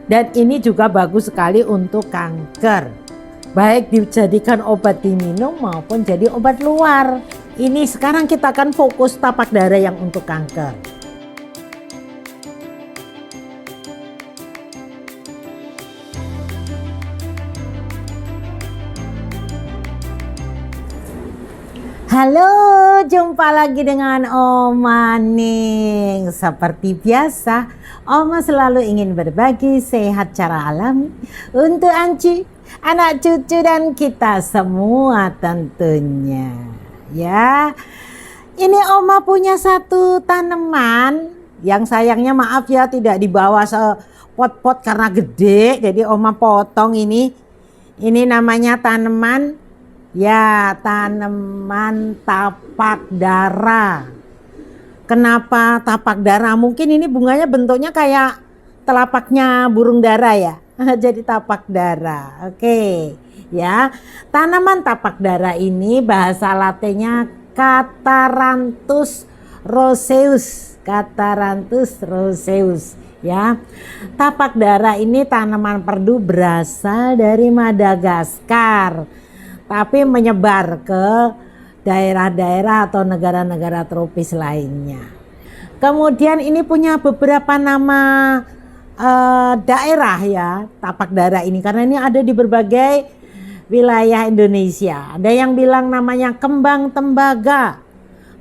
Dan ini juga bagus sekali untuk kanker. Baik dijadikan obat diminum maupun jadi obat luar. Ini sekarang kita akan fokus tapak darah yang untuk kanker. Halo, jumpa lagi dengan Oma Ning. Seperti biasa, Oma selalu ingin berbagi sehat cara alami untuk Anci, anak cucu dan kita semua tentunya. Ya, ini Oma punya satu tanaman yang sayangnya maaf ya tidak dibawa sepot-pot karena gede. Jadi Oma potong ini. Ini namanya tanaman. Ya, tanaman tapak dara. Kenapa tapak dara? Mungkin ini bunganya bentuknya kayak telapaknya burung dara ya. Jadi tapak dara. Oke, ya. Tanaman tapak dara ini bahasa latinnya Catharanthus roseus. Catharanthus roseus. Ya, tapak dara ini tanaman perdu berasal dari Madagaskar. Tapi menyebar ke daerah-daerah atau negara-negara tropis lainnya. Kemudian ini punya beberapa nama daerah ya, tapak dara ini. Karena ini ada di berbagai wilayah Indonesia. Ada yang bilang namanya kembang tembaga,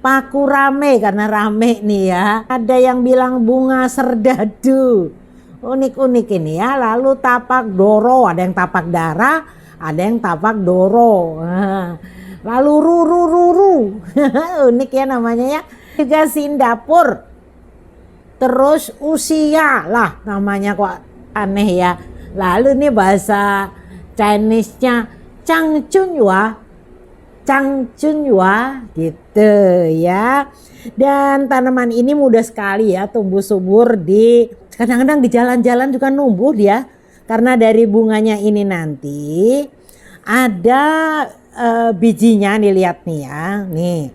paku rame karena rame nih ya. Ada yang bilang bunga serdadu. Unik-unik ini ya. Lalu tapak doro, ada yang tapak dara. Ada yang tapak doro, lalu ruru, unik ya namanya ya. Juga Singapura, terus usia lah namanya kok aneh ya. Lalu ini bahasa Chinese-nya Changchunhua gitu ya. Dan tanaman ini mudah sekali ya tumbuh subur kadang-kadang di jalan-jalan juga numbuh dia. Karena dari bunganya ini nanti ada bijinya nih, lihat nih ya. Nih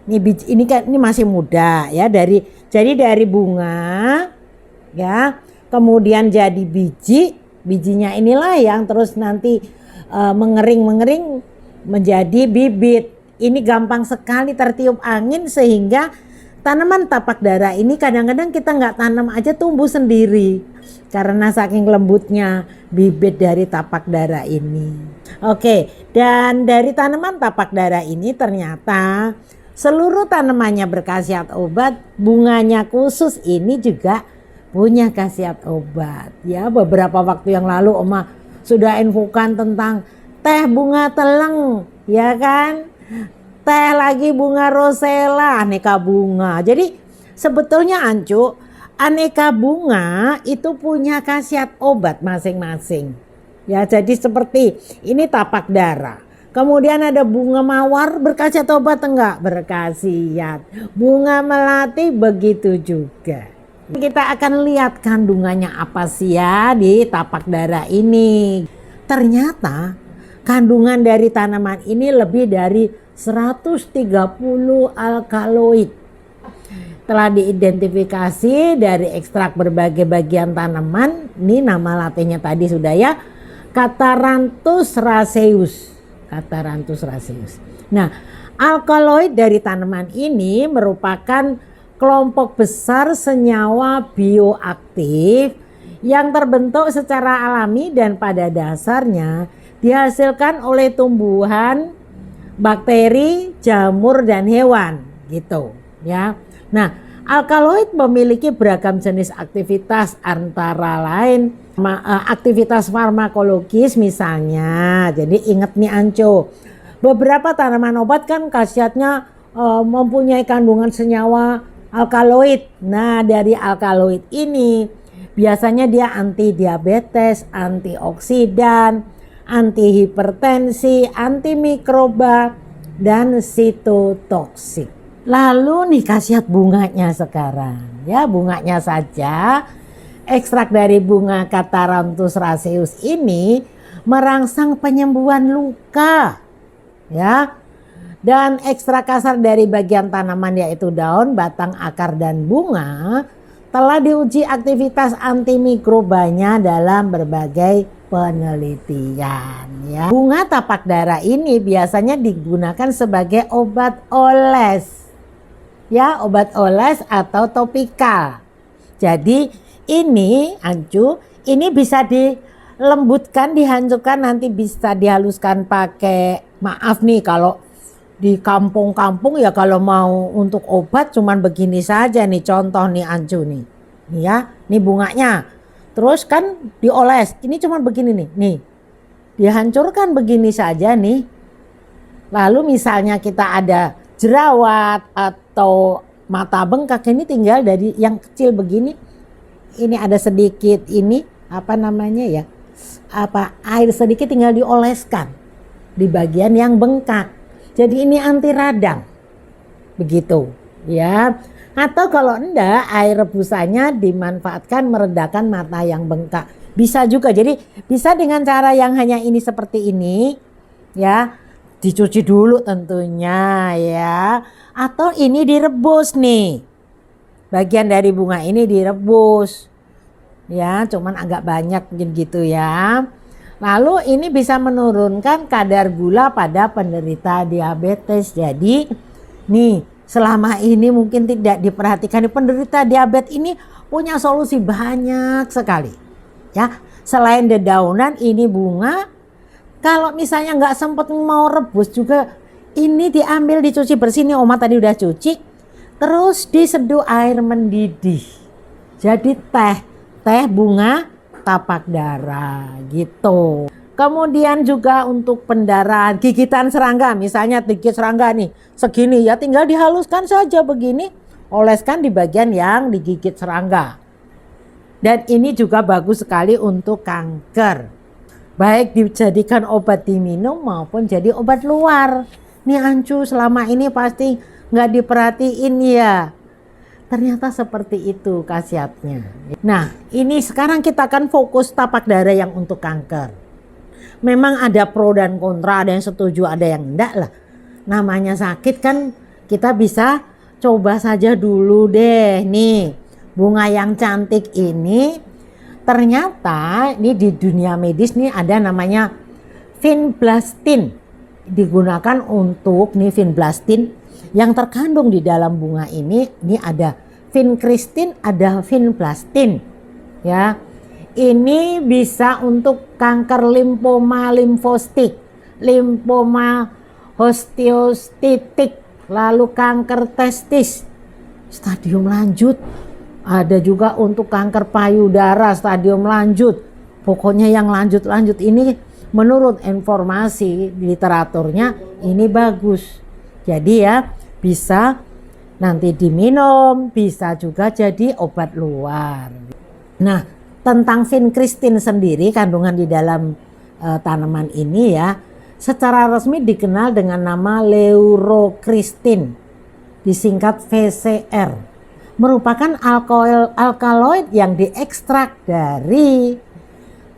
biji ini kan ini masih muda ya, jadi dari bunga ya, kemudian jadi bijinya inilah yang terus nanti mengering menjadi bibit. Ini gampang sekali tertiup angin sehingga tanaman tapak dara ini kadang-kadang kita nggak tanam aja tumbuh sendiri. Karena saking lembutnya bibit dari tapak dara ini. Oke, dan dari tanaman tapak dara ini ternyata seluruh tanamannya berkhasiat obat. Bunganya khusus ini juga punya khasiat obat. Ya, beberapa waktu yang lalu Oma sudah infokan tentang teh bunga teleng, ya kan? Teh lagi bunga rosella, aneka bunga. Jadi sebetulnya Ancu, aneka bunga itu punya khasiat obat masing-masing. Ya, jadi seperti ini tapak dara. Kemudian ada bunga mawar, berkhasiat obat enggak? Berkhasiat. Bunga melati begitu juga. Kita akan lihat kandungannya apa sih ya di tapak dara ini. Ternyata kandungan dari tanaman ini lebih dari 130 alkaloid. Telah diidentifikasi dari ekstrak berbagai bagian tanaman. Ini nama latinnya tadi sudah ya, Catharanthus raceus. Catharanthus raceus. Nah, alkaloid dari tanaman ini merupakan kelompok besar senyawa bioaktif yang terbentuk secara alami dan pada dasarnya dihasilkan oleh tumbuhan, bakteri, jamur dan hewan gitu ya. Nah, alkaloid memiliki beragam jenis aktivitas antara lain aktivitas farmakologis misalnya. Jadi ingat nih Anco, beberapa tanaman obat kan khasiatnya mempunyai kandungan senyawa alkaloid. Nah, dari alkaloid ini biasanya dia anti diabetes, antioksidan, anti hipertensi, anti mikroba dan sitotoksik. Lalu nih khasiat bunganya sekarang. Ya, bunganya saja. Ekstrak dari bunga Catharanthus raceus ini merangsang penyembuhan luka. Ya. Dan ekstrak kasar dari bagian tanaman yaitu daun, batang, akar dan bunga telah diuji aktivitas antimikrobanya dalam berbagai penelitian ya. Bunga tapak dara ini biasanya digunakan sebagai obat oles. Ya, obat oles atau topikal. Jadi ini Ancu, ini bisa dilembutkan, dihancurkan, nanti bisa dihaluskan pakai, maaf nih kalau di kampung-kampung ya kalau mau untuk obat cuman begini saja nih, contoh nih Ancu nih. Nih ya, nih bunganya. Terus kan dioles, ini cuman begini nih. Dihancurkan begini saja nih. Lalu misalnya kita ada jerawat atau mata bengkak, ini tinggal dari yang kecil begini. Ini ada sedikit ini apa namanya ya? Air sedikit tinggal dioleskan di bagian yang bengkak. Jadi ini anti radang, begitu ya. Atau kalau enggak, air rebusannya dimanfaatkan meredakan mata yang bengkak. Bisa juga, jadi bisa dengan cara yang hanya ini seperti ini ya. Dicuci dulu tentunya ya. Atau ini direbus nih. Bagian dari bunga ini direbus. Ya, cuman agak banyak mungkin gitu ya. Lalu ini bisa menurunkan kadar gula pada penderita diabetes. Jadi nih selama ini mungkin tidak diperhatikan, penderita diabetes ini punya solusi banyak sekali. Ya, selain dedaunan ini bunga, kalau misalnya nggak sempat mau rebus juga, ini diambil dicuci bersih nih, Oma tadi udah cuci, terus diseduh air mendidih. Jadi teh bunga tapak dara gitu. Kemudian juga untuk pendarahan, gigitan serangga, misalnya gigit serangga nih segini ya, tinggal dihaluskan saja begini, oleskan di bagian yang digigit serangga. Dan ini juga bagus sekali untuk kanker, baik dijadikan obat diminum maupun jadi obat luar. Nih Ancu selama ini pasti nggak diperhatiin ya. Ternyata seperti itu khasiatnya. Nah, ini sekarang kita akan fokus tapak dara yang untuk kanker. Memang ada pro dan kontra, ada yang setuju, ada yang enggak lah. Namanya sakit kan kita bisa coba saja dulu deh. Nih, bunga yang cantik ini ternyata ini di dunia medis nih ada namanya vinblastin. Digunakan untuk nih vinblastin. Yang terkandung di dalam bunga ini ada vinkristin, ada vinblastin. Ya. Ini bisa untuk kanker limfoma limfostik, limfoma histiocytic, lalu kanker testis stadium lanjut. Ada juga untuk kanker payudara stadium lanjut. Pokoknya yang lanjut-lanjut ini menurut informasi di literaturnya ini bagus. Jadi ya bisa nanti diminum, bisa juga jadi obat luar. Nah, tentang vinkristin sendiri kandungan di dalam tanaman ini ya, secara resmi dikenal dengan nama leurokristin, disingkat VCR. Merupakan alkaloid yang diekstrak dari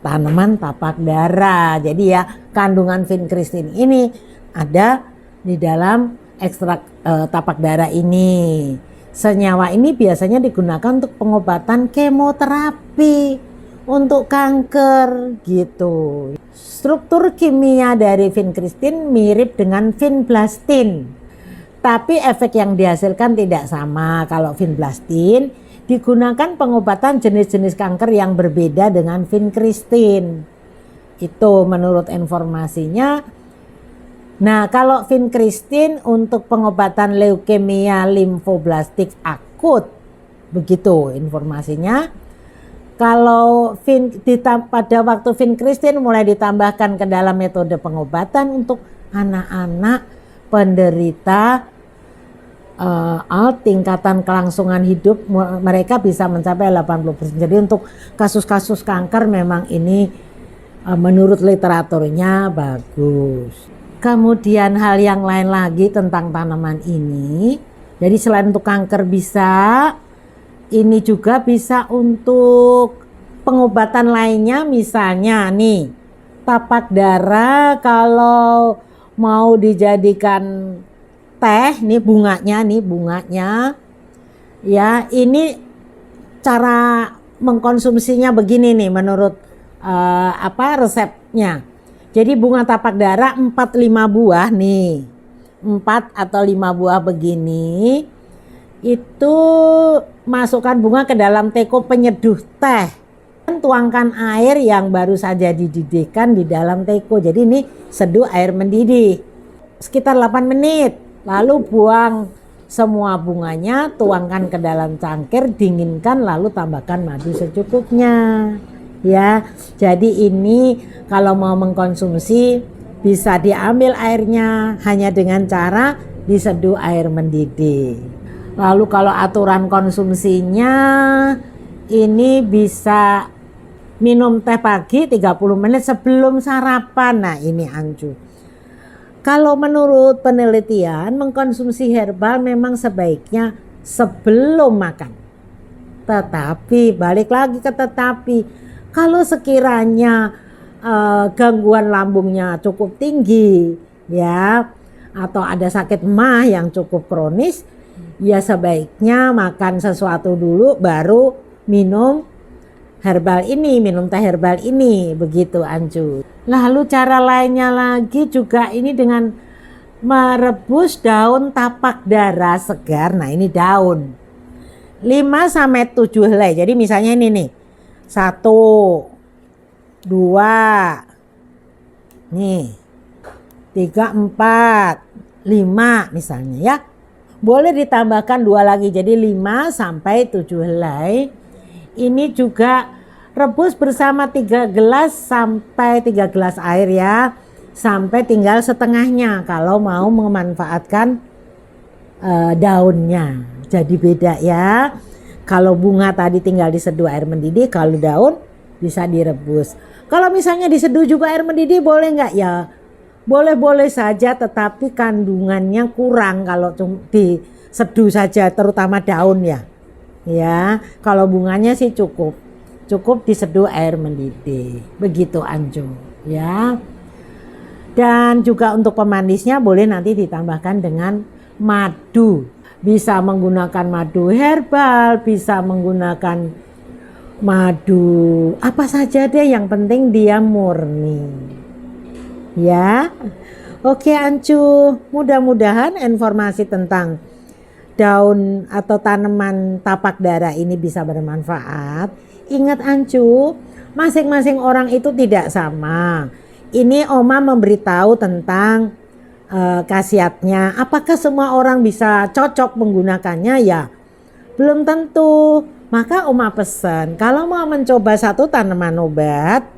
tanaman tapak dara. Jadi ya kandungan vinkristin ini ada di dalam ekstrak tapak dara ini. Senyawa ini biasanya digunakan untuk pengobatan kemoterapi untuk kanker gitu. Struktur kimia dari vinkristin mirip dengan vinblastin, tapi efek yang dihasilkan tidak sama. Kalau vinblastin digunakan pengobatan jenis-jenis kanker yang berbeda dengan vinkristin. Itu menurut informasinya. Nah, kalau vinkristin untuk pengobatan leukemia limfoblastik akut, begitu informasinya. Kalau pada waktu vinkristin mulai ditambahkan ke dalam metode pengobatan untuk anak-anak penderita tingkatan kelangsungan hidup mereka bisa mencapai 80%. Jadi untuk kasus-kasus kanker memang ini menurut literaturnya bagus. Kemudian hal yang lain lagi tentang tanaman ini. Jadi selain untuk kanker bisa, ini juga bisa untuk pengobatan lainnya, misalnya nih tapak dara kalau mau dijadikan teh, nih bunganya ya ini cara mengkonsumsinya begini nih menurut resepnya. Jadi bunga tapak dara 4-5 buah nih. 4 atau 5 buah begini. Itu masukkan bunga ke dalam teko penyeduh teh. Tuangkan air yang baru saja dididihkan di dalam teko. Jadi ini seduh air mendidih. Sekitar 8 menit. Lalu buang semua bunganya, tuangkan ke dalam cangkir, dinginkan, lalu tambahkan madu secukupnya. Ya, jadi ini kalau mau mengkonsumsi bisa diambil airnya hanya dengan cara diseduh air mendidih. Lalu kalau aturan konsumsinya ini bisa minum teh pagi 30 menit sebelum sarapan. Nah, ini Anju. Kalau menurut penelitian, mengkonsumsi herbal memang sebaiknya sebelum makan. Tetapi, balik lagi ke tetapi, kalau sekiranya gangguan lambungnya cukup tinggi, ya, atau ada sakit emah yang cukup kronis, ya sebaiknya makan sesuatu dulu baru minum herbal ini, minum teh herbal ini, begitu Anju. Lalu cara lainnya lagi juga ini dengan merebus daun tapak dara segar. Nah, ini daun 5-7 helai. Jadi misalnya ini nih 1, 2, nih 3, 4, 5 misalnya ya. Boleh ditambahkan 2 lagi jadi 5-7 helai. Ini juga rebus bersama 3 gelas sampai 3 gelas air ya, sampai tinggal setengahnya kalau mau memanfaatkan daunnya. Jadi beda ya, kalau bunga tadi tinggal diseduh air mendidih, kalau daun bisa direbus. Kalau misalnya diseduh juga air mendidih boleh nggak ya? Boleh-boleh saja, tetapi kandungannya kurang kalau diseduh saja, terutama daun ya. Ya, kalau bunganya sih cukup diseduh air mendidih, begitu Anju ya. Dan juga untuk pemanisnya boleh nanti ditambahkan dengan madu, bisa menggunakan madu herbal, bisa menggunakan madu apa saja deh, yang penting dia murni ya. Oke Anju, mudah-mudahan informasi tentang daun atau tanaman tapak dara ini bisa bermanfaat. Ingat Anju, masing-masing orang itu tidak sama. Ini Oma memberitahu tentang khasiatnya. Apakah semua orang bisa cocok menggunakannya? Ya, belum tentu. Maka Oma pesan, kalau mau mencoba satu tanaman obat,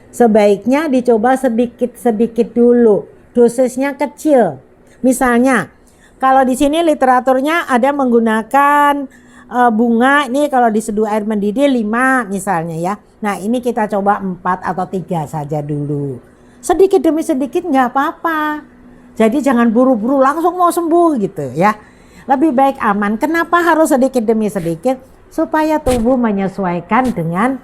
sebaiknya dicoba sedikit-sedikit dulu. Dosisnya kecil. Misalnya, kalau di sini literaturnya ada menggunakan bunga ini kalau diseduh air mendidih 5 misalnya ya. Nah, ini kita coba 4 atau 3 saja dulu. Sedikit demi sedikit nggak apa-apa. Jadi jangan buru-buru langsung mau sembuh gitu ya. Lebih baik aman. Kenapa harus sedikit demi sedikit? Supaya tubuh menyesuaikan dengan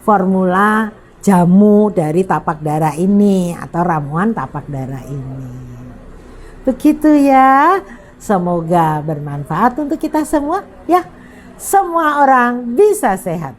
formula jamu dari tapak dara ini atau ramuan tapak dara ini. Begitu ya. Semoga bermanfaat untuk kita semua ya. Semua orang bisa sehat.